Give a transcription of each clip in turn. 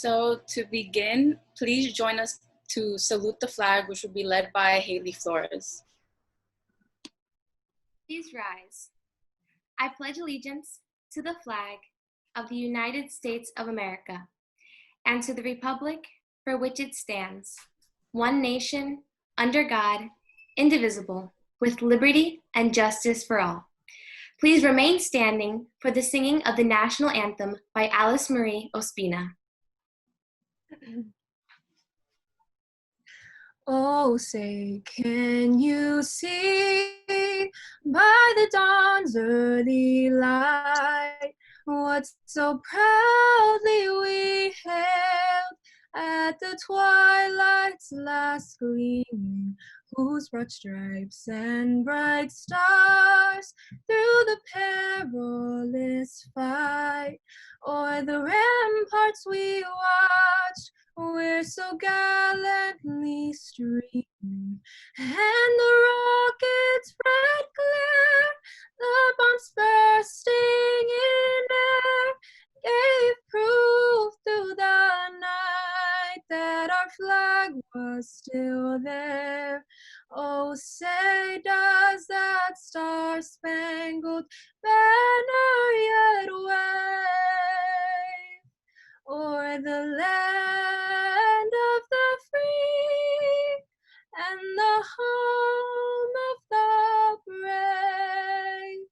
So to begin, please join us to salute the flag, which will be led by Haley Flores. Please rise. I pledge allegiance to the flag of the United States of America and to the republic for which it stands, one nation, under God, indivisible, with liberty and justice for all. Please remain standing for the singing of the national anthem by Alice Marie Ospina. Oh, say, can you see by the dawn's early light what so proudly we hailed at the twilight's last gleaming, whose broad stripes and bright stars through the perilous fight o'er the ramparts we watched we're so gallantly streaming, and the rocket's bright glare, the bombs bursting in air, gave proof through the night that our flag was still there. Oh, say, does that star-spangled banner yet wave o'er the land of the free and the home of the brave?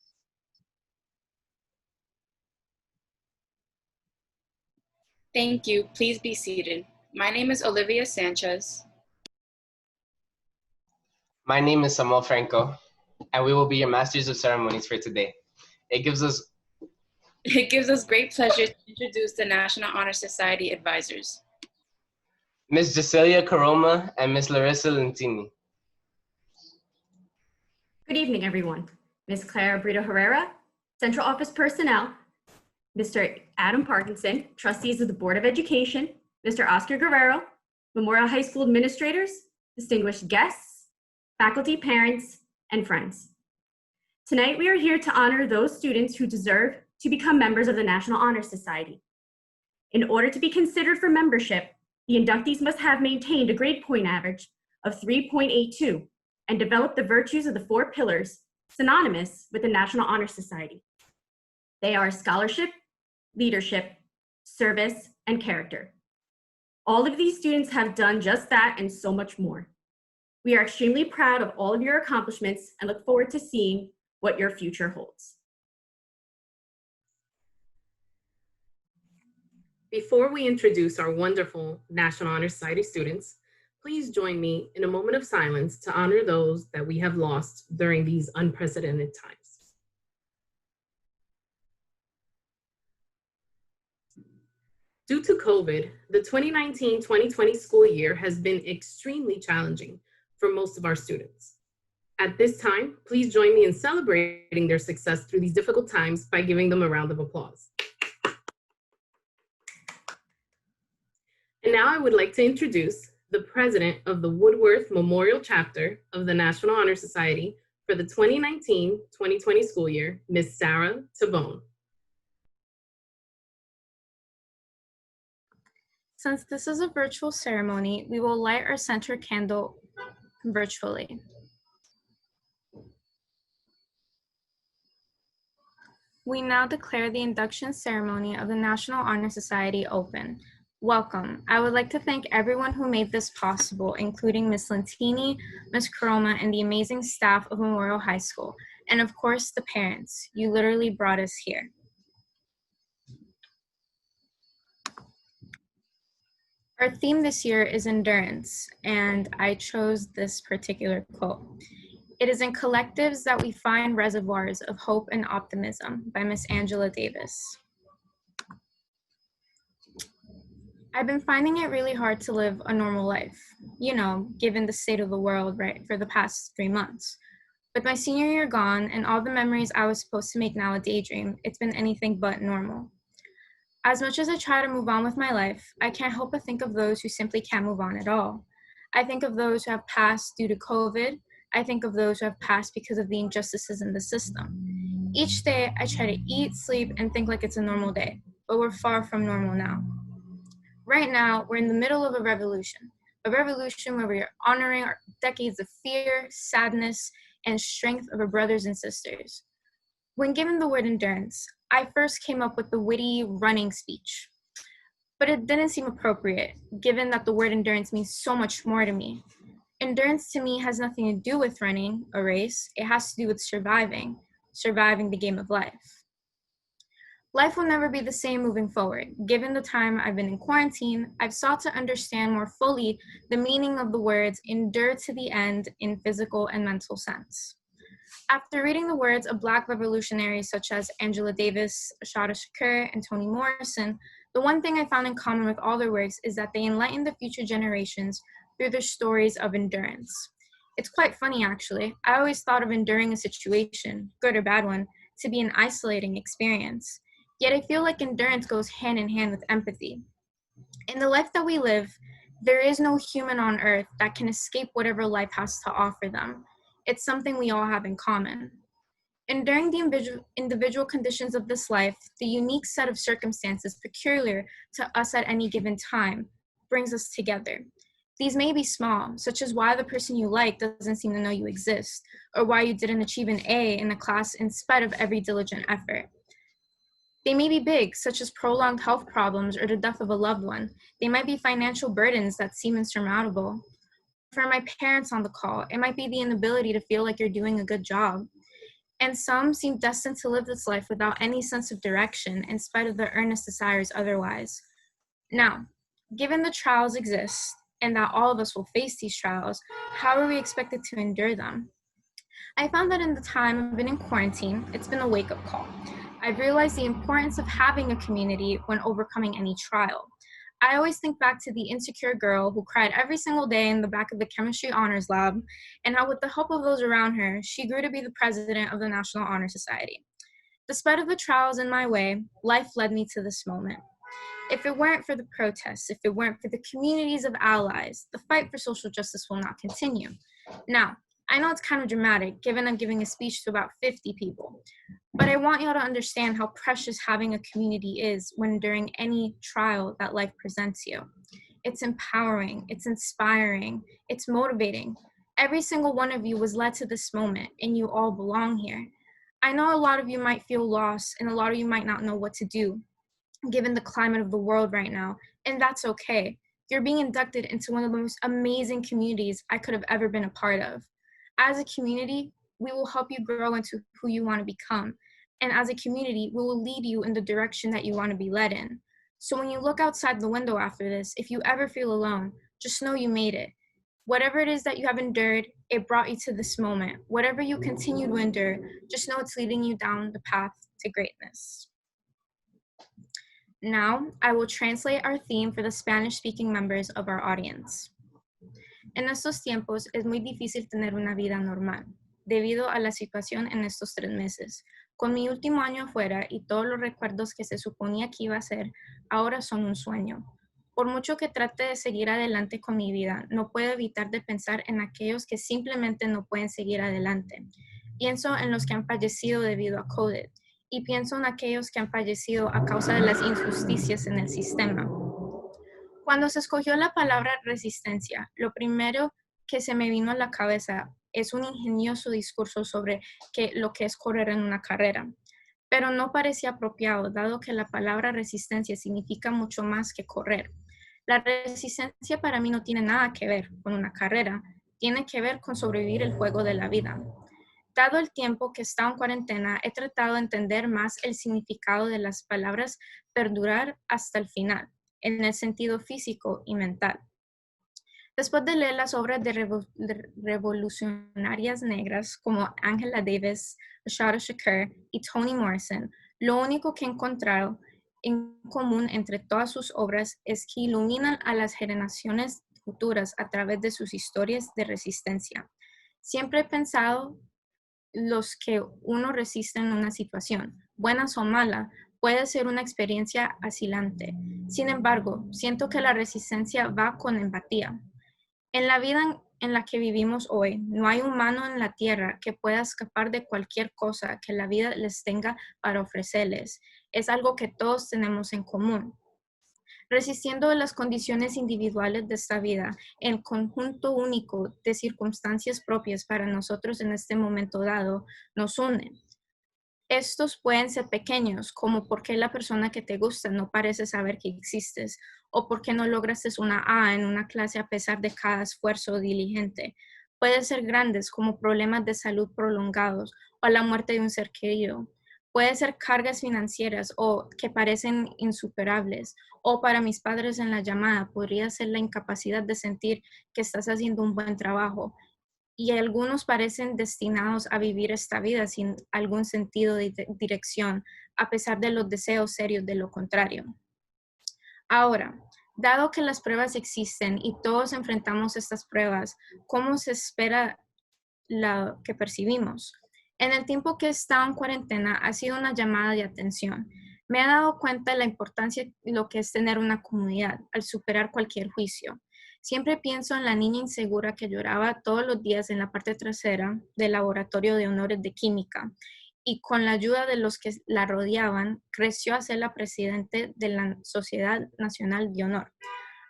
Thank you. Please be seated. My name is Olivia Sanchez. My name is Samuel Franco, and we will be your Masters of Ceremonies for today. It gives us great pleasure to introduce the National Honor Society advisors. Ms. Jacelia Caroma and Ms. Larissa Lentini. Good evening, everyone. Ms. Clara Brito Herrera, Central Office Personnel, Mr. Adam Parkinson, Trustees of the Board of Education, Mr. Oscar Guerrero, Memorial High School administrators, distinguished guests, faculty, parents, and friends. Tonight, we are here to honor those students who deserve to become members of the National Honor Society. In order to be considered for membership, the inductees must have maintained a grade point average of 3.82 and developed the virtues of the 4 pillars synonymous with the National Honor Society. They are scholarship, leadership, service, and character. All of these students have done just that and so much more. We are extremely proud of all of your accomplishments and look forward to seeing what your future holds. Before we introduce our wonderful National Honor Society students, please join me in a moment of silence to honor those that we have lost during these unprecedented times. Due to COVID, the 2019-2020 school year has been extremely challenging for most of our students. At this time, please join me in celebrating their success through these difficult times by giving them a round of applause. And now I would like to introduce the president of the Woodworth Memorial Chapter of the National Honor Society for the 2019-2020 school year, Ms. Sarah Tabone. Since this is a virtual ceremony, we will light our center candle virtually. We now declare the induction ceremony of the National Honor Society open. Welcome. I would like to thank everyone who made this possible, including Ms. Lentini, Ms. Caroma, and the amazing staff of Memorial High School, and of course, the parents. You literally brought us here. Our theme this year is endurance, and I chose this particular quote. It is in collectives that we find reservoirs of hope and optimism by Miss Angela Davis. I've been finding it really hard to live a normal life, you know, given the state of the world, right, for the past 3 months. With my senior year gone and all the memories I was supposed to make now a daydream, it's been anything but normal. As much as I try to move on with my life, I can't help but think of those who simply can't move on at all. I think of those who have passed due to COVID. I think of those who have passed because of the injustices in the system. Each day, I try to eat, sleep, and think like it's a normal day, but we're far from normal now. Right now, we're in the middle of a revolution where we are honoring our decades of fear, sadness, and strength of our brothers and sisters. When given the word endurance, I first came up with the witty running speech, but it didn't seem appropriate, given that the word endurance means so much more to me. Endurance to me has nothing to do with running a race. It has to do with surviving the game of life. Life will never be the same moving forward. Given the time I've been in quarantine, I've sought to understand more fully the meaning of the words endure to the end in physical and mental sense. After reading the words of Black revolutionaries such as Angela Davis, Ashada Shakur, and Toni Morrison, the one thing I found in common with all their works is that they enlighten the future generations through their stories of endurance. It's quite funny, actually. I always thought of enduring a situation, good or bad one, to be an isolating experience. Yet I feel like endurance goes hand in hand with empathy. In the life that we live, there is no human on earth that can escape whatever life has to offer them. It's something we all have in common. Enduring the individual conditions of this life, the unique set of circumstances peculiar to us at any given time, brings us together. These may be small, such as why the person you like doesn't seem to know you exist, or why you didn't achieve an A in a class in spite of every diligent effort. They may be big, such as prolonged health problems or the death of a loved one. They might be financial burdens that seem insurmountable. For my parents on the call, it might be the inability to feel like you're doing a good job. And some seem destined to live this life without any sense of direction, in spite of their earnest desires otherwise. Now, given the trials exist, and that all of us will face these trials, how are we expected to endure them? I found that in the time I've been in quarantine, it's been a wake-up call. I've realized the importance of having a community when overcoming any trial. I always think back to the insecure girl who cried every single day in the back of the chemistry honors lab, and how with the help of those around her, she grew to be the president of the National Honor Society. Despite of the trials in my way, life led me to this moment. If it weren't for the protests, if it weren't for the communities of allies, the fight for social justice will not continue. Now, I know it's kind of dramatic, given I'm giving a speech to about 50 people, but I want y'all to understand how precious having a community is when during any trial that life presents you. It's empowering, it's inspiring, it's motivating. Every single one of you was led to this moment, and you all belong here. I know a lot of you might feel lost, and a lot of you might not know what to do, given the climate of the world right now, and that's okay. You're being inducted into one of the most amazing communities I could have ever been a part of. As a community, we will help you grow into who you want to become. And as a community, we will lead you in the direction that you want to be led in. So when you look outside the window after this, if you ever feel alone, just know you made it. Whatever it is that you have endured, it brought you to this moment. Whatever you continue to endure, just know it's leading you down the path to greatness. Now, I will translate our theme for the Spanish-speaking members of our audience. En estos tiempos es muy difícil tener una vida normal, debido a la situación en estos 3 meses. Con mi último año afuera y todos los recuerdos que se suponía que iba a ser, ahora son un sueño. Por mucho que trate de seguir adelante con mi vida, no puedo evitar de pensar en aquellos que simplemente no pueden seguir adelante. Pienso en los que han fallecido debido a COVID, y pienso en aquellos que han fallecido a causa de las injusticias en el sistema. Cuando se escogió la palabra resistencia, lo primero que se me vino a la cabeza es un ingenioso discurso sobre lo que es correr en una carrera, pero no parecía apropiado, dado que la palabra resistencia significa mucho más que correr. La resistencia para mí no tiene nada que ver con una carrera, tiene que ver con sobrevivir el juego de la vida. Dado el tiempo que he estado en cuarentena, he tratado de entender más el significado de las palabras perdurar hasta el final, en el sentido físico y mental. Después de leer las obras de revolucionarias negras como Angela Davis, Ashada Shakur y Toni Morrison, lo único que he encontrado en común entre todas sus obras es que iluminan a las generaciones futuras a través de sus historias de resistencia. Siempre he pensado los que uno resiste en una situación, buena o mala, puede ser una experiencia asilante. Sin embargo, siento que la resistencia va con empatía. En la vida en la que vivimos hoy, no hay humano en la tierra que pueda escapar de cualquier cosa que la vida les tenga para ofrecerles. Es algo que todos tenemos en común. resistiendo las condiciones individuales de esta vida, el conjunto único de circunstancias propias para nosotros en este momento dado, nos unen. Estos pueden ser pequeños, como por qué la persona que te gusta no parece saber que existes, o por qué no lograste una A en una clase a pesar de cada esfuerzo diligente. Pueden ser grandes, como problemas de salud prolongados o la muerte de un ser querido. Puede ser cargas financieras o que parecen insuperables. O para mis padres en la llamada podría ser la incapacidad de sentir que estás haciendo un buen trabajo, y algunos parecen destinados a vivir esta vida sin algún sentido de dirección, a pesar de los deseos serios de lo contrario. Ahora, dado que las pruebas existen y todos enfrentamos estas pruebas, ¿cómo se espera la que percibimos? En el tiempo que he estado en cuarentena ha sido una llamada de atención. Me he dado cuenta de la importancia de lo que es tener una comunidad al superar cualquier juicio. Siempre pienso en la niña insegura que lloraba todos los días en la parte trasera del laboratorio de honores de química y con la ayuda de los que la rodeaban creció a ser la presidente de la Sociedad Nacional de Honor.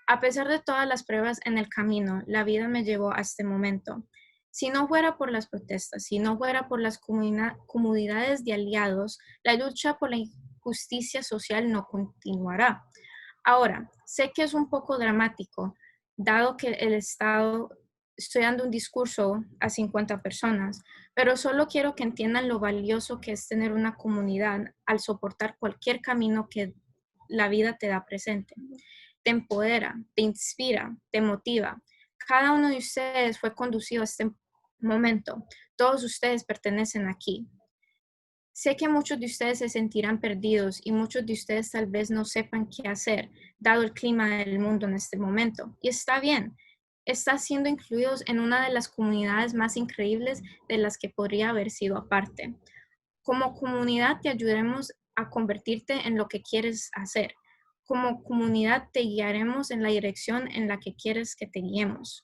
A pesar de todas las pruebas en el camino, la vida me llevó a este momento. Si no fuera por las protestas, si no fuera por las comunidades de aliados, la lucha por la justicia social no continuará. Ahora, sé que es un poco dramático, dado que estoy dando un discurso a 50 personas, pero solo quiero que entiendan lo valioso que es tener una comunidad al soportar cualquier camino que la vida te da presente. Te empodera, te inspira, te motiva. Cada uno de ustedes fue conducido a este momento. Todos ustedes pertenecen aquí. Sé que muchos de ustedes se sentirán perdidos y muchos de ustedes tal vez no sepan qué hacer, dado el clima del mundo en este momento. Y está bien. Están siendo incluidos en una de las comunidades más increíbles de las que podría haber sido aparte. Como comunidad te ayudaremos a convertirte en lo que quieres hacer. Como comunidad te guiaremos en la dirección en la que quieres que te guiemos.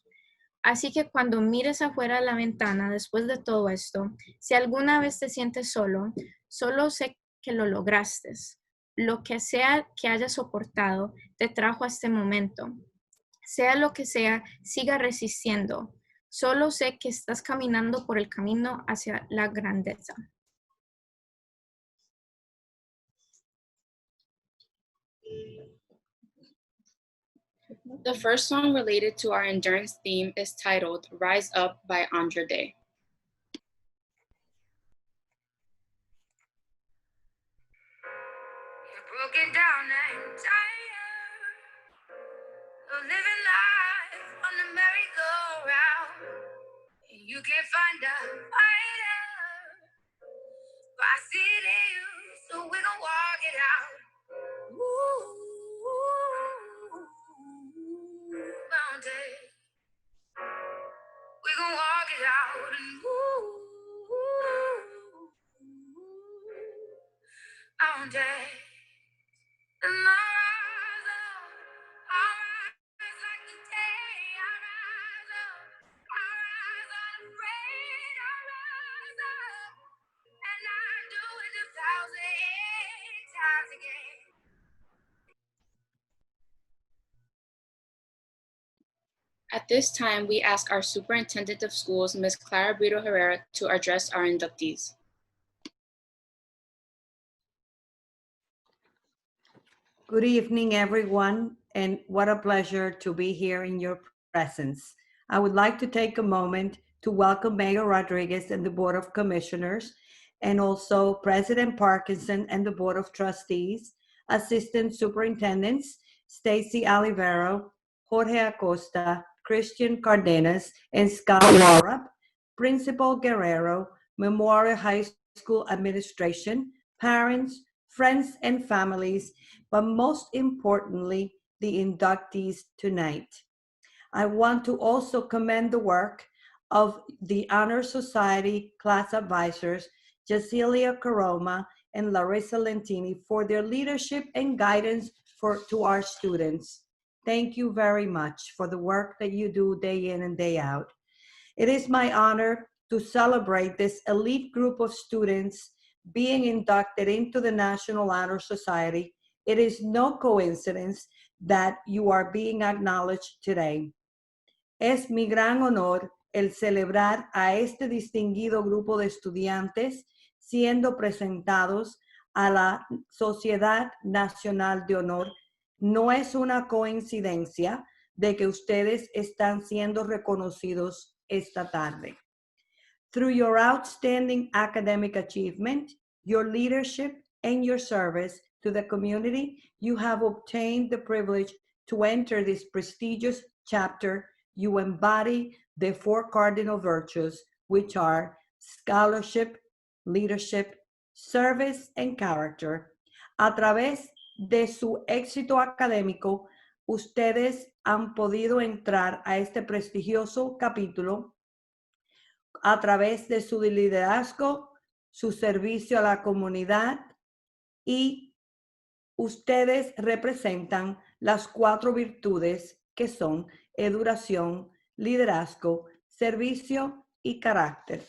Así que cuando mires afuera de la ventana después de todo esto, si alguna vez te sientes solo, solo sé que lo lograste. Lo que sea que hayas soportado te trajo a este momento. Sea lo que sea, siga resistiendo. Solo sé que estás caminando por el camino hacia la grandeza. The first song related to our endurance theme is titled Rise Up by Andra Day. You're broken down and tired of living life on the merry-go-round. You can't find a fighter, but I see it in you, so we're gonna walk it out. Ooh, mountain. We're gonna walk it out and mountain. And I rise like the day, I rise up, I rise unafraid, I rise up, and I do it 1,000 times again. At this time, we ask our Superintendent of Schools, Ms. Clara Brito Herrera, to address our inductees. Good evening, everyone, and what a pleasure to be here in your presence. I would like to take a moment to welcome Mayor Rodriguez and the Board of Commissioners, and also President Parkinson and the Board of Trustees, Assistant Superintendents, Stacy Olivero, Jorge Acosta, Christian Cardenas, and Scott Laura, Principal Guerrero, Memorial High School Administration, parents, friends, and families, but most importantly, the inductees tonight. I want to also commend the work of the Honor Society class advisors, Jasilia Caroma and Larissa Lentini, for their leadership and guidance to our students. Thank you very much for the work that you do day in and day out. It is my honor to celebrate this elite group of students being inducted into the National Honor Society. It is no coincidence that you are being acknowledged today. Es mi gran honor el celebrar a este distinguido grupo de estudiantes siendo presentados a la Sociedad Nacional de Honor. No es una coincidencia de que ustedes están siendo reconocidos esta tarde. Through your outstanding academic achievement, your leadership, and your service to the community, you have obtained the privilege to enter this prestigious chapter. You embody the four cardinal virtues, which are scholarship, leadership, service, and character. A través de su éxito académico, ustedes han podido entrar a este prestigioso capítulo a través de su liderazgo, su servicio a la comunidad, y ustedes representan las cuatro virtudes que son educación, liderazgo, servicio y carácter.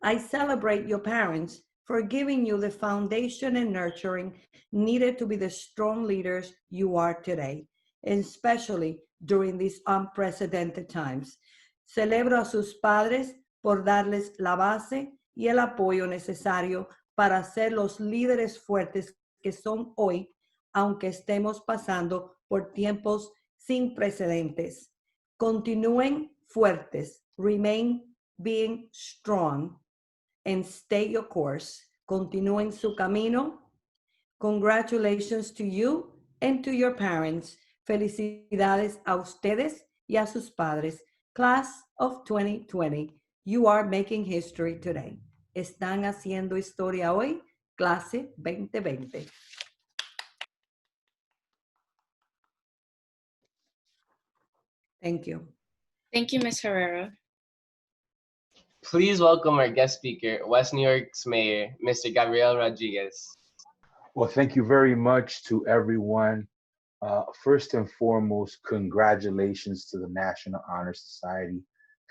I celebrate your parents for giving you the foundation and nurturing needed to be the strong leaders you are today, especially during these unprecedented times. Celebro a sus padres por darles la base y el apoyo necesario para ser los líderes fuertes que son hoy, aunque estemos pasando por tiempos sin precedentes. Continúen fuertes, remain being strong, and stay your course. Continúen su camino. Congratulations to you and to your parents. Felicidades a ustedes y a sus padres. Class of 2020, you are making history today. Están haciendo historia hoy, clase 2020. Thank you. Thank you, Ms. Herrera. Please welcome our guest speaker, West New York's Mayor, Mr. Gabriel Rodriguez. Well, thank you very much to everyone. First and foremost, congratulations to the National Honor Society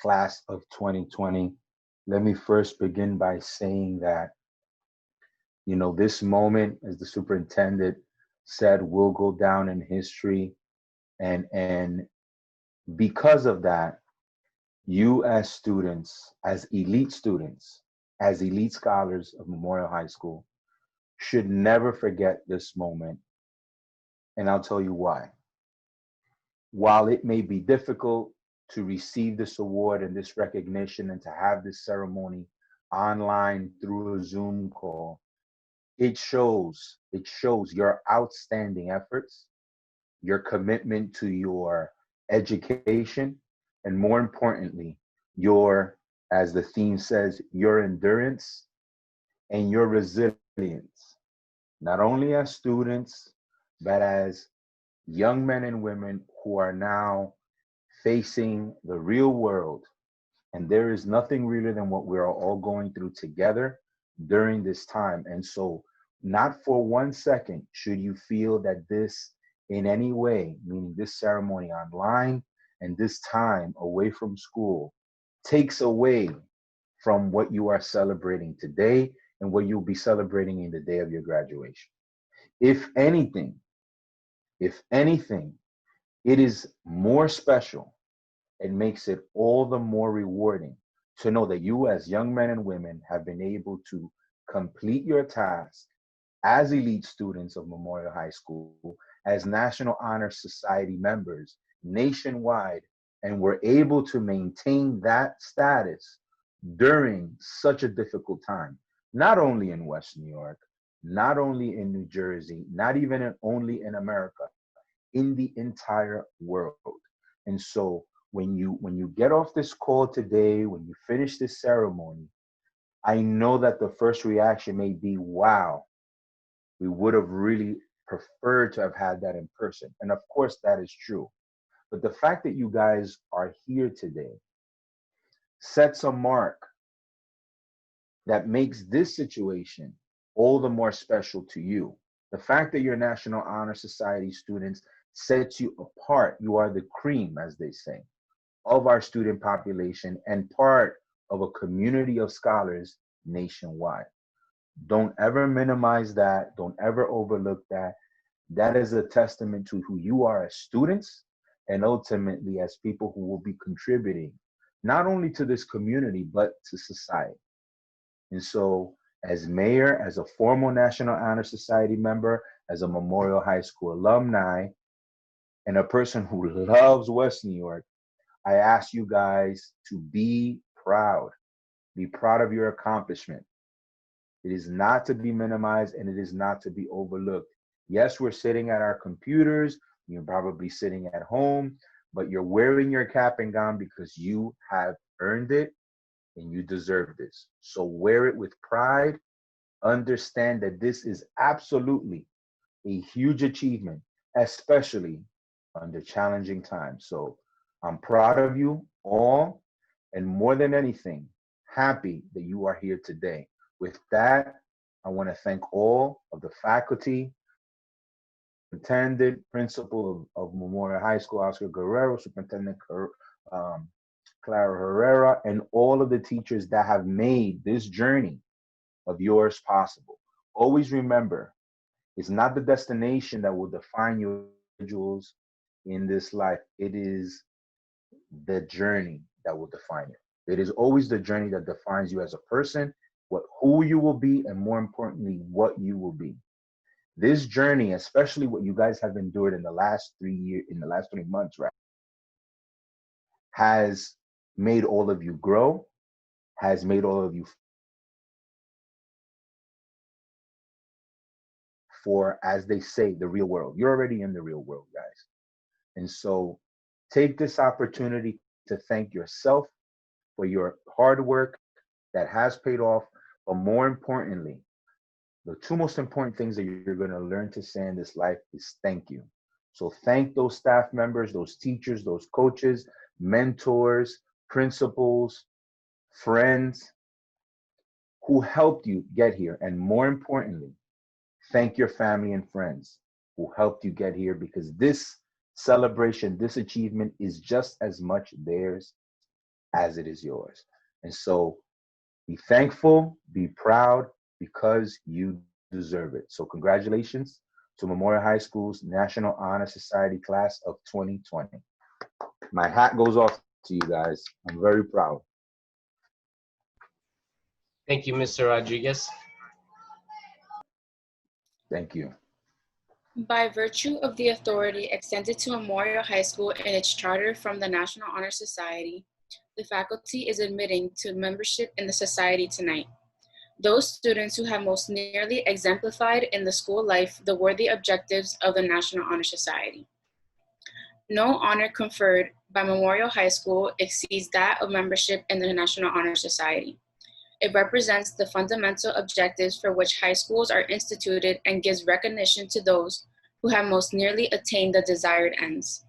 class of 2020. Let me first begin by saying that, this moment, as the superintendent said, will go down in history. And because of that, you as students, as elite scholars of Memorial High School, should never forget this moment. And I'll tell you why. While it may be difficult to receive this award and this recognition and to have this ceremony online through a Zoom call, it shows your outstanding efforts, your commitment to your education, and more importantly, your, as the theme says, your endurance and your resilience, not only as students, but as young men and women who are now facing the real world. And there is nothing realer than what we're all going through together during this time. And so not for 1 second should you feel that this in any way, meaning this ceremony online and this time away from school, takes away from what you are celebrating today and what you'll be celebrating in the day of your graduation. If anything, it is more special. It makes it all the more rewarding to know that you as young men and women have been able to complete your task as elite students of Memorial High School, as National Honor Society members nationwide, and were able to maintain that status during such a difficult time, not only in West New York, not only in New Jersey, not even only in America, in the entire world. And so when you get off this call today, when you finish this ceremony, I know that the first reaction may be, wow, we would have really preferred to have had that in person. And of course that is true. But the fact that you guys are here today sets a mark that makes this situation all the more special to you. The fact that you're National Honor Society students sets you apart. You are the cream, as they say, of our student population and part of a community of scholars nationwide. Don't ever minimize that. Don't ever overlook that. That is a testament to who you are as students and ultimately as people who will be contributing not only to this community, but to society. And so, as mayor, as a former National Honor Society member, as a Memorial High School alumni, and a person who loves West New York, I ask you guys to be proud. Be proud of your accomplishment. It is not to be minimized and it is not to be overlooked. Yes, we're sitting at our computers, you're probably sitting at home, but you're wearing your cap and gown because you have earned it and you deserve this. So wear it with pride. Understand that this is absolutely a huge achievement, especially under challenging times. So I'm proud of you all, and more than anything, happy that you are here today. With that, I want to thank all of the faculty, superintendent, principal of Memorial High School, Oscar Guerrero, Superintendent Clara Herrera, and all of the teachers that have made this journey of yours possible. Always remember, it's not the destination that will define your individuals in this life. It is the journey that will define you. It is always the journey that defines you as a person, who you will be, and more importantly, what you will be. This journey, especially what you guys have endured in the last 3 years, in the last 3 months, right, has made all of you grow, has made all of you for, as they say, the real world. You're already in the real world, guys. And so take this opportunity to thank yourself for your hard work that has paid off. But more importantly, the two most important things that you're going to learn to say in this life is thank you. So thank those staff members, those teachers, those coaches, mentors, principals, friends who helped you get here. And more importantly, thank your family and friends who helped you get here, because this celebration, this achievement is just as much theirs as it is yours. And so be thankful, be proud, because you deserve it. So congratulations to Memorial High School's National Honor Society class of 2020. My hat goes off to you guys. I'm very proud. Thank you, Mr. Rodriguez. Thank you. By virtue of the authority extended to Memorial High School in its charter from the National Honor Society, the faculty is admitting to membership in the society tonight. Those students who have most nearly exemplified in the school life the worthy objectives of the National Honor Society. No honor conferred by Memorial High School exceeds that of membership in the National Honor Society. It represents the fundamental objectives for which high schools are instituted and gives recognition to those who have most nearly attained the desired ends.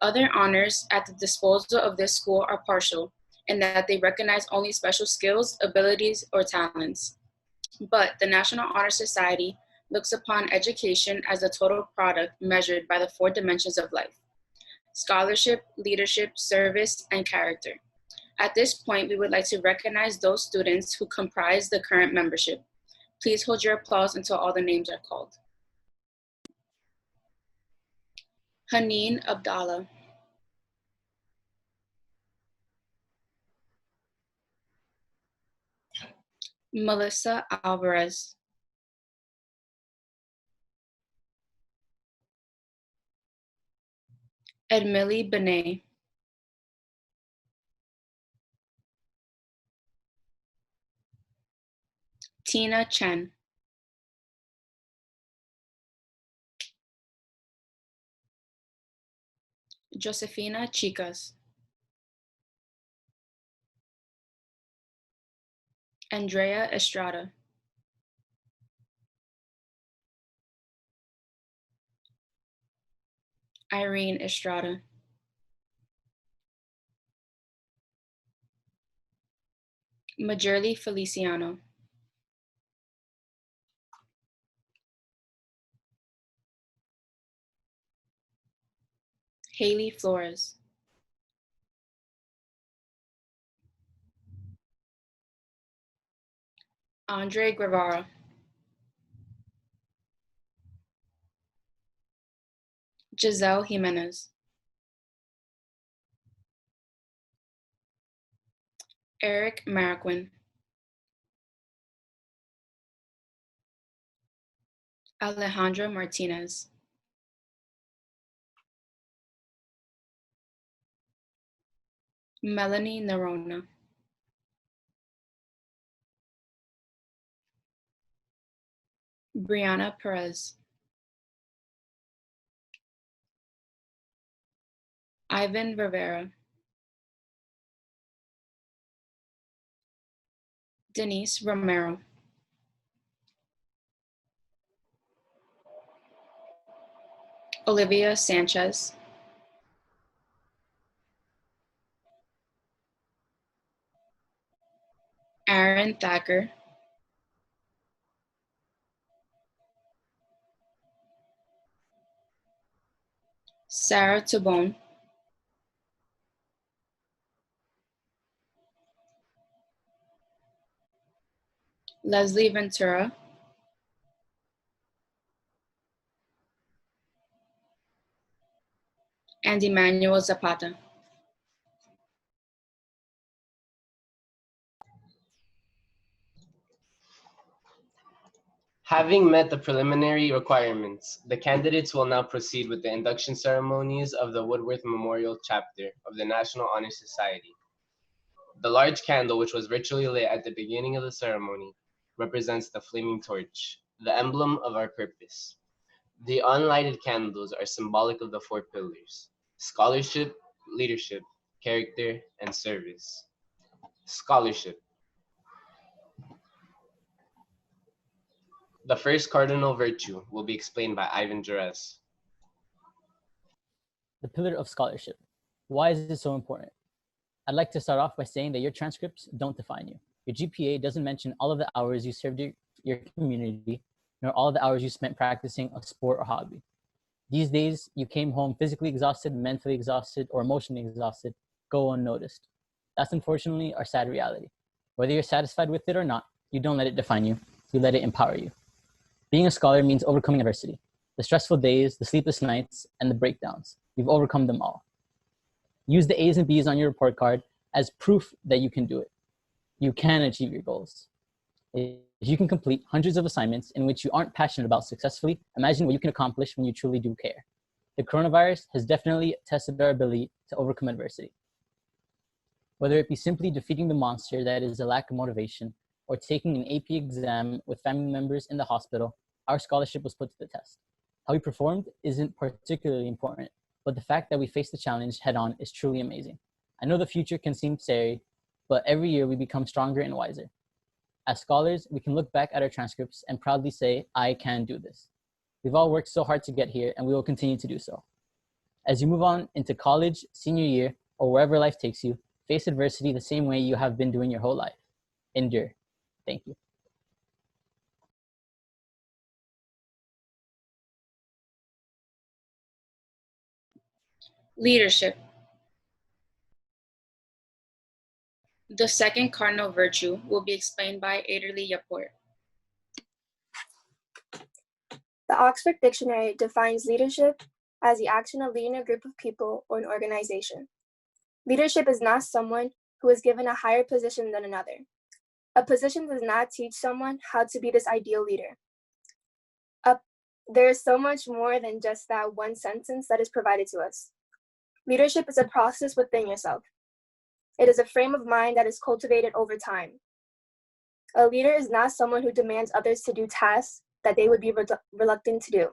Other honors at the disposal of this school are partial, in that they recognize only special skills, abilities, or talents. But the National Honor Society looks upon education as a total product measured by the 4 dimensions of life: scholarship, leadership, service, and character. At this point, we would like to recognize those students who comprise the current membership. Please hold your applause until all the names are called. Haneen Abdallah. Melissa Alvarez. Edmily Benet. Tina Chen. Josefina Chicas. Andrea Estrada. Irene Estrada. Majerly Feliciano. Haley Flores. Andre Guevara. Giselle Jimenez. Eric Marquin. Alejandro Martinez. Melanie Nerona. Brianna Perez. Ivan Rivera. Denise Romero. Olivia Sanchez. Aaron Thacker. Sarah Tobon. Leslie Ventura. And Emmanuel Zapata. Having met the preliminary requirements, the candidates will now proceed with the induction ceremonies of the Woodworth Memorial Chapter of the National Honor Society. The large candle, which was virtually lit at the beginning of the ceremony, represents the flaming torch, the emblem of our purpose. The unlighted candles are symbolic of the four pillars: scholarship, leadership, character, and service. Scholarship. The first cardinal virtue will be explained by Ivan Jerez. The pillar of scholarship. Why is this so important? I'd like to start off by saying that your transcripts don't define you. Your GPA doesn't mention all of the hours you served your community, nor all of the hours you spent practicing a sport or hobby. These days, you came home physically exhausted, mentally exhausted, or emotionally exhausted, go unnoticed. That's unfortunately our sad reality. Whether you're satisfied with it or not, you don't let it define you. You let it empower you. Being a scholar means overcoming adversity. The stressful days, the sleepless nights, and the breakdowns. You've overcome them all. Use the A's and B's on your report card as proof that you can do it. You can achieve your goals. If you can complete hundreds of assignments in which you aren't passionate about successfully, imagine what you can accomplish when you truly do care. The coronavirus has definitely tested our ability to overcome adversity. Whether it be simply defeating the monster that is a lack of motivation, or taking an AP exam with family members in the hospital, our scholarship was put to the test. How we performed isn't particularly important, but the fact that we faced the challenge head on is truly amazing. I know the future can seem scary, but every year we become stronger and wiser. As scholars, we can look back at our transcripts and proudly say, I can do this. We've all worked so hard to get here, and we will continue to do so. As you move on into college, senior year, or wherever life takes you, face adversity the same way you have been doing your whole life. Endure. Thank you. Leadership. The second cardinal virtue will be explained by Aderly Yaport. The Oxford Dictionary defines leadership as the action of leading a group of people or an organization. Leadership is not someone who is given a higher position than another. A position does not teach someone how to be this ideal leader. There is so much more than just that one sentence that is provided to us. Leadership is a process within yourself. It is a frame of mind that is cultivated over time. A leader is not someone who demands others to do tasks that they would be reluctant to do.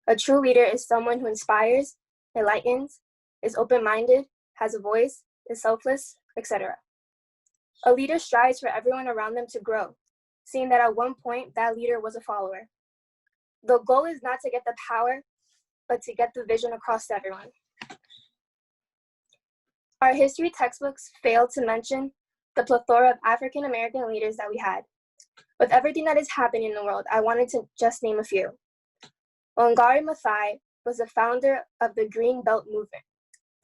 A true leader is someone who inspires, enlightens, is open-minded, has a voice, is selfless, etc. A leader strives for everyone around them to grow, seeing that at one point that leader was a follower. The goal is not to get the power, but to get the vision across to everyone. Our history textbooks fail to mention the plethora of African American leaders that we had. With everything that is happening in the world, I wanted to just name a few. Wangari Maathai was the founder of the Green Belt movement,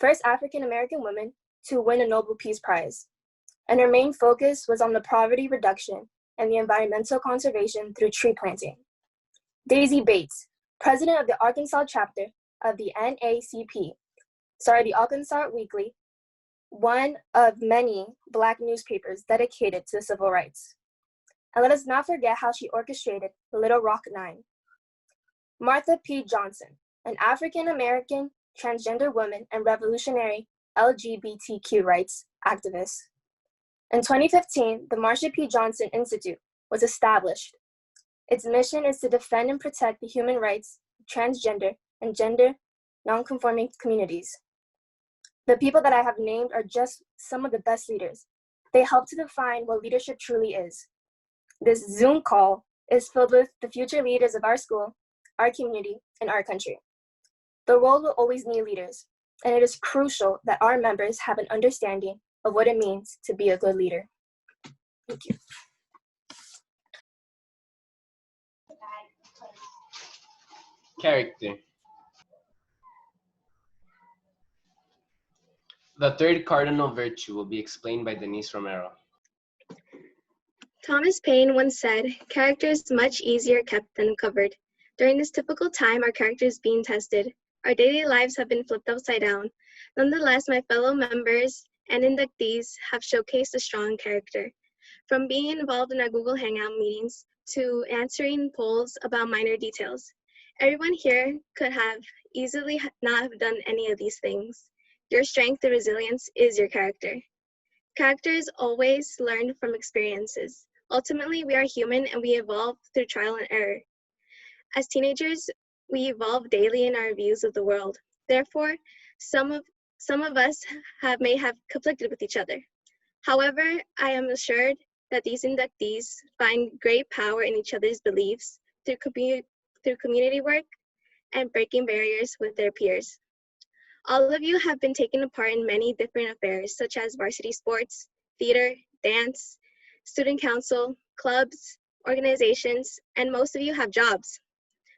first African American woman to win a Nobel Peace Prize. And her main focus was on the poverty reduction and the environmental conservation through tree planting. Daisy Bates, president of the Arkansas chapter of the NACP, started the Arkansas Weekly, one of many Black newspapers dedicated to civil rights. And let us not forget how she orchestrated Little Rock Nine. Martha P. Johnson, an African-American transgender woman and revolutionary LGBTQ rights activist. In 2015, the Marsha P. Johnson Institute was established. Its mission is to defend and protect the human rights of transgender and gender nonconforming communities. The people that I have named are just some of the best leaders. They help to define what leadership truly is. This Zoom call is filled with the future leaders of our school, our community, and our country. The world will always need leaders, and it is crucial that our members have an understanding of what it means to be a good leader. Thank you. Character. The third cardinal virtue will be explained by Denise Romero. Thomas Paine once said, "Character is much easier kept than covered." During this typical time, our character is being tested. Our daily lives have been flipped upside down. Nonetheless, my fellow members and inductees have showcased a strong character. From being involved in our Google Hangout meetings to answering polls about minor details. Everyone here could have easily not have done any of these things. Your strength and resilience is your character. Character is always learned from experiences. Ultimately, we are human and we evolve through trial and error. As teenagers, we evolve daily in our views of the world. Therefore, some of us may have conflicted with each other. However, I am assured that these inductees find great power in each other's beliefs through community work and breaking barriers with their peers. All of you have been taking part in many different affairs, such as varsity sports, theater, dance, student council, clubs, organizations, and most of you have jobs.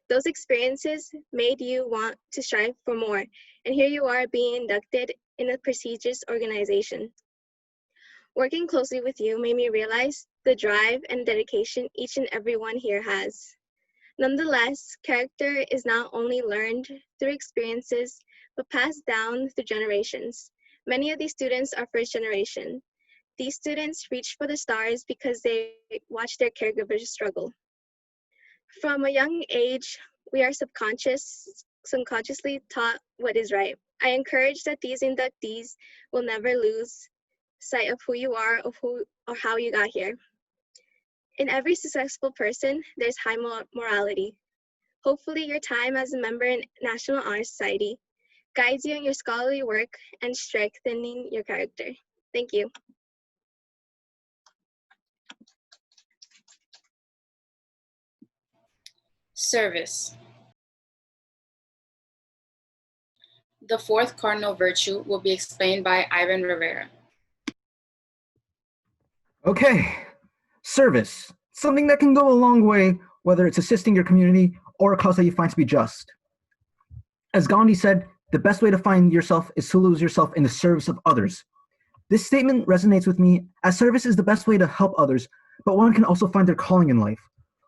Those experiences made you want to strive for more, and here you are being inducted in a prestigious organization. Working closely with you made me realize the drive and dedication each and every one here has. Nonetheless, character is not only learned through experiences, but passed down through generations. Many of these students are first generation. These students reach for the stars because they watch their caregivers struggle. From a young age, we are subconsciously taught what is right. I encourage that these inductees will never lose sight of who you are or how you got here. In every successful person, there's high morality. Hopefully your time as a member in National Honor Society guides you in your scholarly work and strengthening your character. Thank you. Service. The fourth cardinal virtue will be explained by Ivan Rivera. Okay, service. Something that can go a long way, whether it's assisting your community or a cause that you find to be just. As Gandhi said, the best way to find yourself is to lose yourself in the service of others. This statement resonates with me, as service is the best way to help others, but one can also find their calling in life.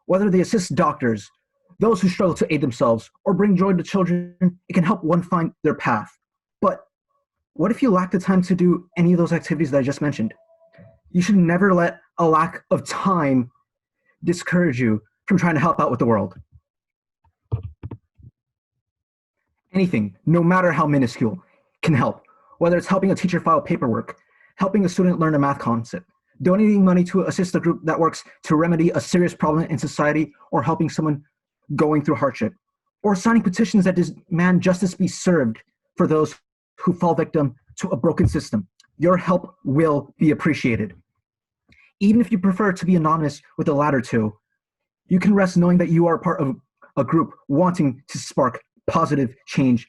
Whether they assist doctors, those who struggle to aid themselves, or bring joy to children, it can help one find their path. But what if you lack the time to do any of those activities that I just mentioned? You should never let a lack of time discourage you from trying to help out with the world. Anything, no matter how minuscule, can help. Whether it's helping a teacher file paperwork, helping a student learn a math concept, donating money to assist a group that works to remedy a serious problem in society, or helping someone going through hardship, or signing petitions that demand justice be served for those who fall victim to a broken system. Your help will be appreciated. Even if you prefer to be anonymous with the latter two, you can rest knowing that you are part of a group wanting to spark positive change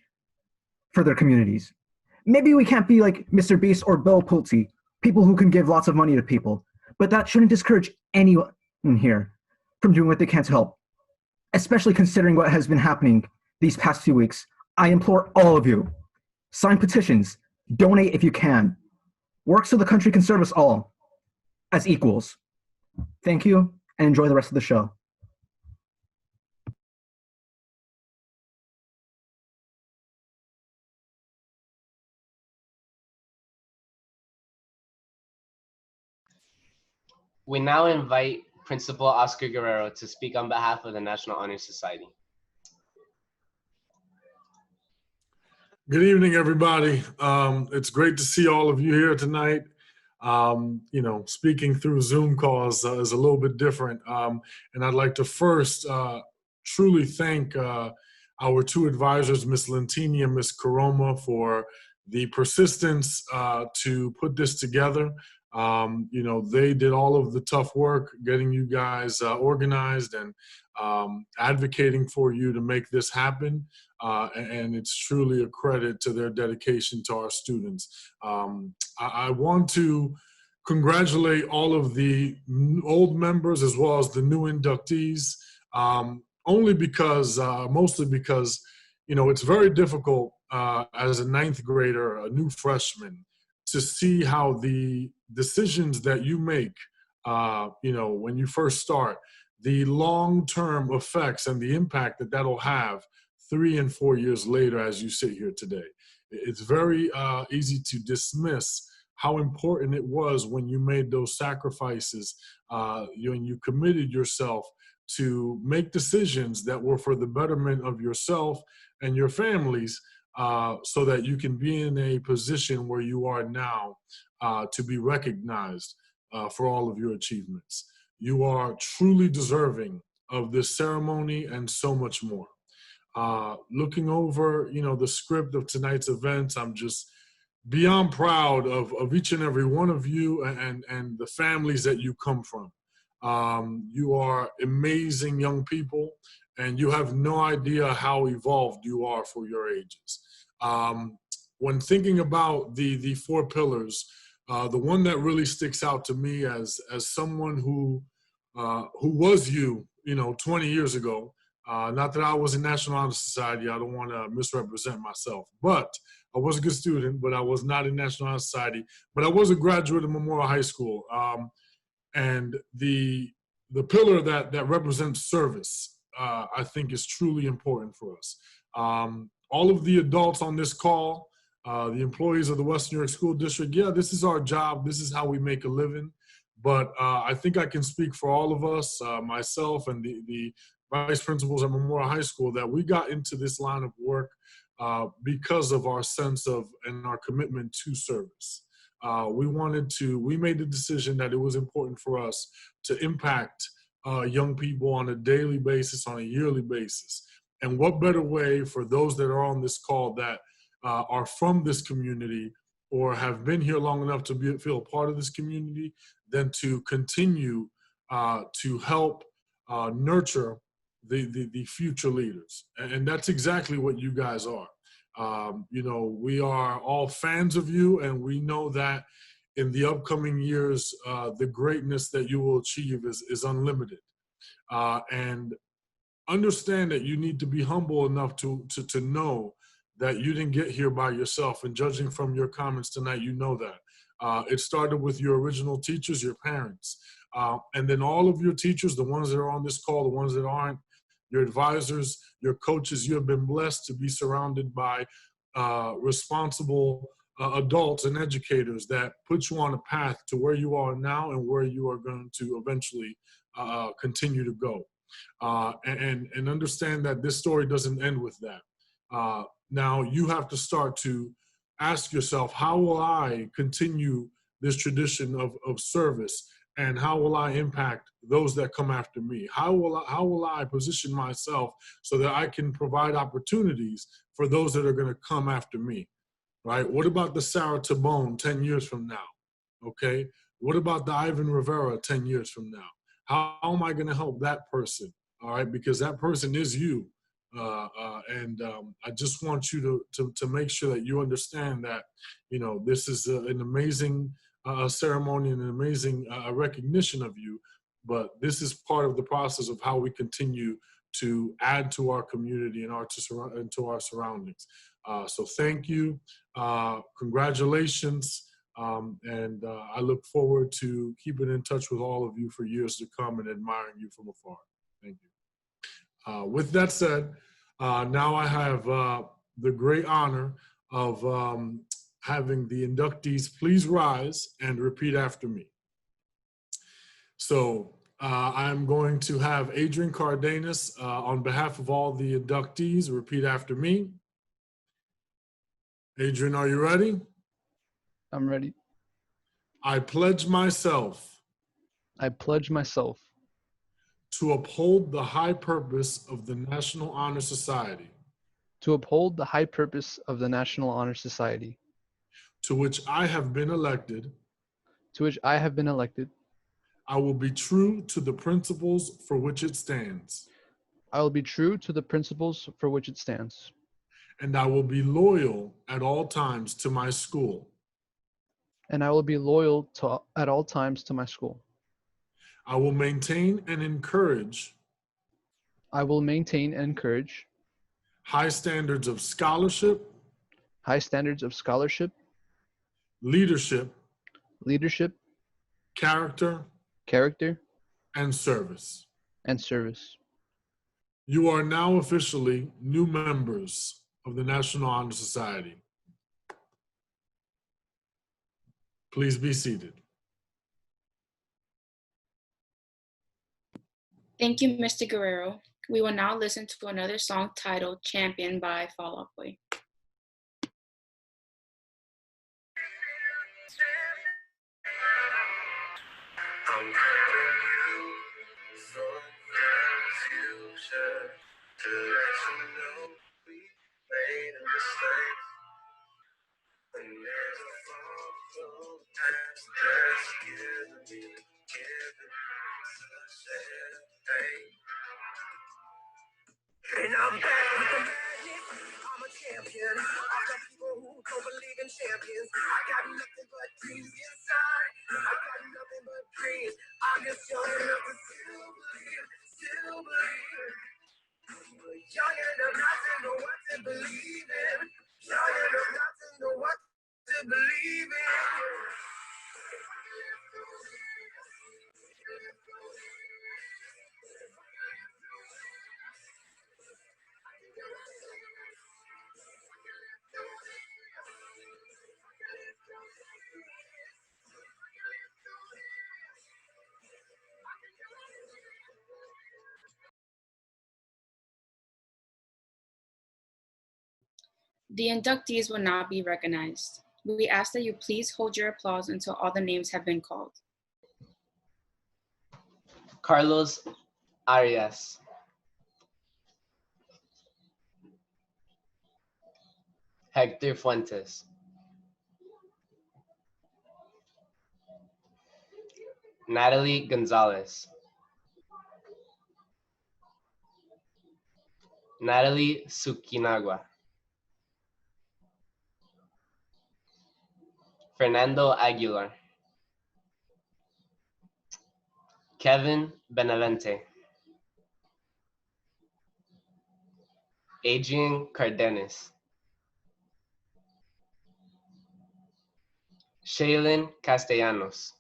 for their communities. Maybe we can't be like Mr. Beast or Bill Pulte, people who can give lots of money to people, but that shouldn't discourage anyone here from doing what they can to help, especially considering what has been happening these past few weeks. I implore all of you, sign petitions, donate if you can, work so the country can serve us all as equals. Thank you, and enjoy the rest of the show. We now invite Principal Oscar Guerrero to speak on behalf of the National Honor Society. Good evening, everybody. It's great to see all of you here tonight. Speaking through Zoom calls is a little bit different. And I'd like to first truly thank our two advisors, Ms. Lentini and Ms. Karoma, for the persistence to put this together. They did all of the tough work getting you guys organized and advocating for you to make this happen. And it's truly a credit to their dedication to our students. I want to congratulate all of the old members as well as the new inductees, mostly because, it's very difficult as a ninth grader, a new freshman, to see how the decisions that you make, when you first start, the long-term effects and the impact that that'll have 3 and 4 years later as you sit here today. It's very easy to dismiss how important it was when you made those sacrifices, when you committed yourself to make decisions that were for the betterment of yourself and your families, so that you can be in a position where you are now to be recognized for all of your achievements. You are truly deserving of this ceremony and so much more. Looking over, the script of tonight's events, I'm just beyond proud of each and every one of you and the families that you come from. You are amazing young people, and you have no idea how evolved you are for your ages. When thinking about the 4 pillars, the one that really sticks out to me as someone who was 20 years ago. Not that I was in National Honor Society, I don't want to misrepresent myself, but I was a good student, but I was not in National Honor Society, but I was a graduate of Memorial High School. And the pillar that represents service, I think is truly important for us. All of the adults on this call, the employees of the Western New York School District, yeah, this is our job, this is how we make a living. But I think I can speak for all of us, myself and the vice principals at Memorial High School, that we got into this line of work because of our sense of and our commitment to service. We made the decision that it was important for us to impact young people on a daily basis, on a yearly basis. And what better way for those that are on this call that are from this community or have been here long enough to feel a part of this community than to continue to help nurture the future leaders. And that's exactly what you guys are. We are all fans of you, and we know that in the upcoming years, the greatness that you will achieve is unlimited. And understand that you need to be humble enough to know that you didn't get here by yourself. And judging from your comments tonight, you know that. It started with your original teachers, your parents. And then all of your teachers, the ones that are on this call, the ones that aren't, your advisors, your coaches, you have been blessed to be surrounded by responsible adults and educators that put you on a path to where you are now and where you are going to eventually continue to go. And understand that this story doesn't end with that. Now you have to start to ask yourself, how will I continue this tradition of service? And how will I impact those that come after me? How will I position myself so that I can provide opportunities for those that are going to come after me, right? What about the Sarah Tabone 10 years from now, okay? What about the Ivan Rivera 10 years from now? How am I going to help that person, all right? Because that person is you. I just want you to make sure that you understand that, this is an amazing ceremony and an amazing recognition of you, but this is part of the process of how we continue to add to our community and to our surroundings. So thank you, congratulations, and I look forward to keeping in touch with all of you for years to come and admiring you from afar. Thank you. With that said, now I have the great honor of having the inductees please rise and repeat after me. So I'm going to have Adrian Cardenas, on behalf of all the inductees, repeat after me. Adrian, are you ready? I'm ready. I pledge myself I pledge myself to uphold the high purpose of the National Honor Society, to uphold the high purpose of the National Honor Society, to which I have been elected. to which I have been elected. I will be true to the principles for which it stands, I will be true to the principles for which it stands, and I will be loyal at all times to my school. and I will be loyal to, at all times to my school. I will maintain and encourage I will maintain and encourage high standards of scholarship, high standards of scholarship, leadership, leadership, character, character, and service. and service. You are now officially new members of the National Honor Society. Please be seated. Thank you, Mr. Guerrero. We will now listen to another song titled Champion by Fall Out Boy. I'm calling you from the future to let you know we made a mistake. And there's a fall from past that's giving me such a headache. And I'm back with the madness. I'm a champion. Of the people who don't believe in champions. I got nothing but dreams inside. I got nothing but dreams. I'm just young enough to still believe, still believe. But young enough not to know what to believe in. Young enough not to know what to believe in. The inductees will not be recognized. We ask that you please hold your applause until all the names have been called. Carlos Arias. Hector Fuentes. Natalie Gonzalez. Natalie Sukinagua. Fernando Aguilar. Kevin Benavente. Adrian Cardenas. Shaylin Castellanos.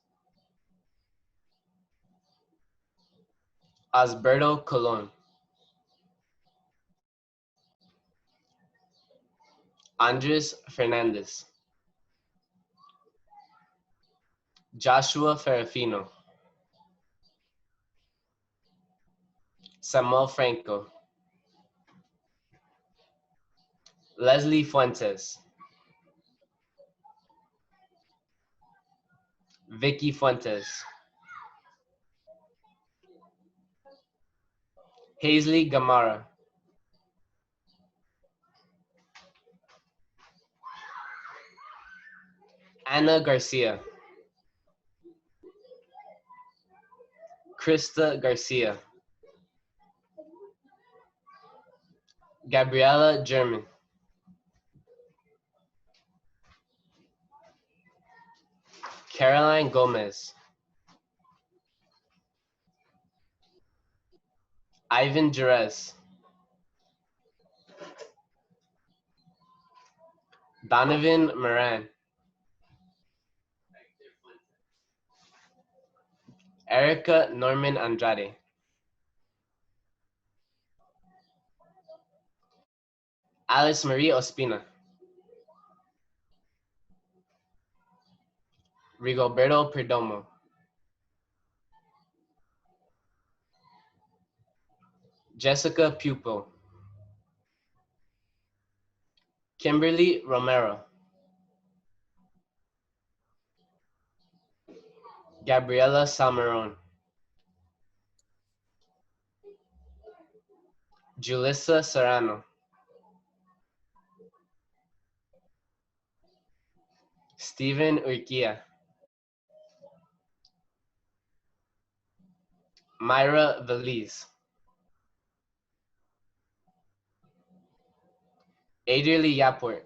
Osberto Colon. Andres Fernandez. Joshua Ferrafino. Samuel Franco. Leslie Fuentes. Vicky Fuentes. Hazley Gamara. Anna Garcia. Krista Garcia. Gabriela German. Caroline Gomez. Ivan Jerez. Donovan Moran. Erica Norman Andrade. Alice Marie Ospina. Rigoberto Perdomo. Jessica Pupo. Kimberly Romero. Gabriela Salmeron. Julissa Serrano. Steven Urquia. Myra Veliz. Adrieli Yaport.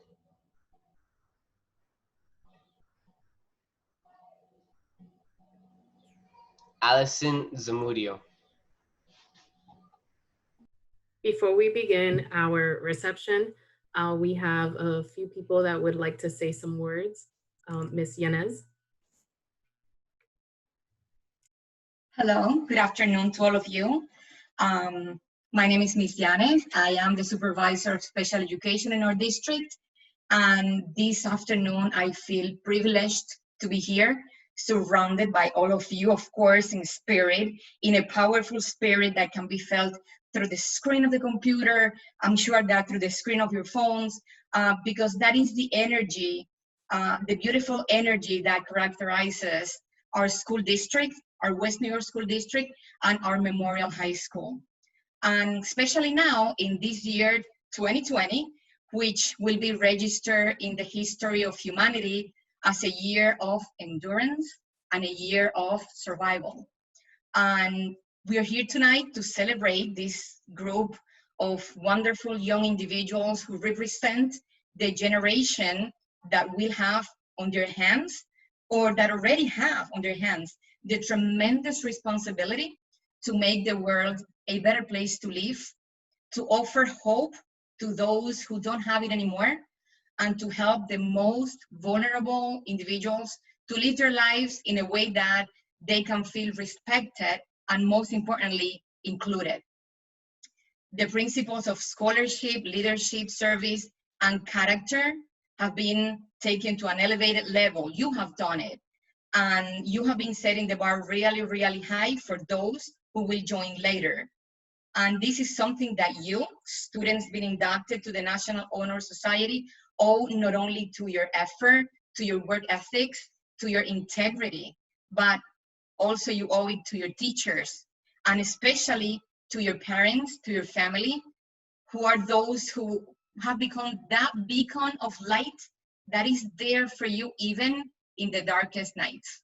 Allison Zamudio. Before we begin our reception, we have a few people that would like to say some words. Ms. Yanez. Hello, good afternoon to all of you. My name is Ms. Yanes. I am the supervisor of special education in our district. And this afternoon, I feel privileged to be here, surrounded by all of you, of course, in spirit, in a powerful spirit that can be felt through the screen of the computer. I'm sure that through the screen of your phones, because that is the energy, the beautiful energy that characterizes our school district, our West New York School District, and our Memorial High School. And especially now in this year, 2020, which will be registered in the history of humanity as a year of endurance and a year of survival. And we are here tonight to celebrate this group of wonderful young individuals who represent the generation that will have on their hands, or that already have on their hands, the tremendous responsibility to make the world a better place to live, to offer hope to those who don't have it anymore, and to help the most vulnerable individuals to live their lives in a way that they can feel respected and, most importantly, included. The principles of scholarship, leadership, service, and character have been taken to an elevated level. You have done it. And you have been setting the bar really, really high for those who will join later. And this is something that you, students being inducted to the National Honor Society, owe not only to your effort, to your work ethics, to your integrity, but also you owe it to your teachers, and especially to your parents, to your family, who are those who have become that beacon of light that is there for you even in the darkest nights.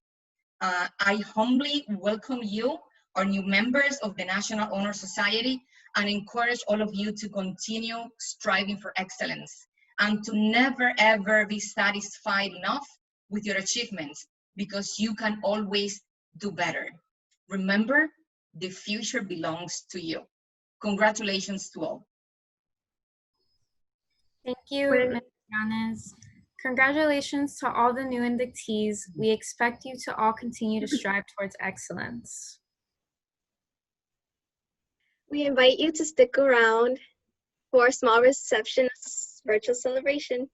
I humbly welcome you, our new members of the National Honor Society, and encourage all of you to continue striving for excellence and to never ever be satisfied enough with your achievements, because you can always do better. Remember, the future belongs to you. Congratulations to all. Thank you, Ms. Yanes. Congratulations to all the new inductees. We expect you to all continue to strive towards excellence. We invite you to stick around for our small reception virtual celebration.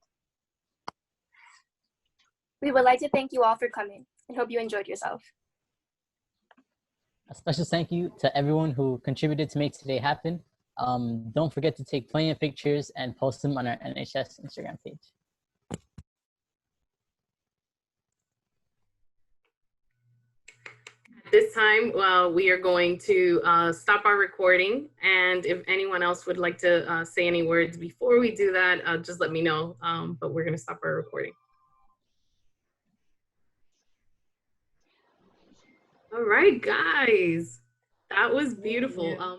We would like to thank you all for coming and hope you enjoyed yourself. A special thank you to everyone who contributed to make today happen. Don't forget to take plenty of pictures and post them on our MHS Instagram page. At this time, we are going to stop our recording. And if anyone else would like to say any words before we do that, just let me know. But we're going to stop our recording. All right, guys, that was beautiful.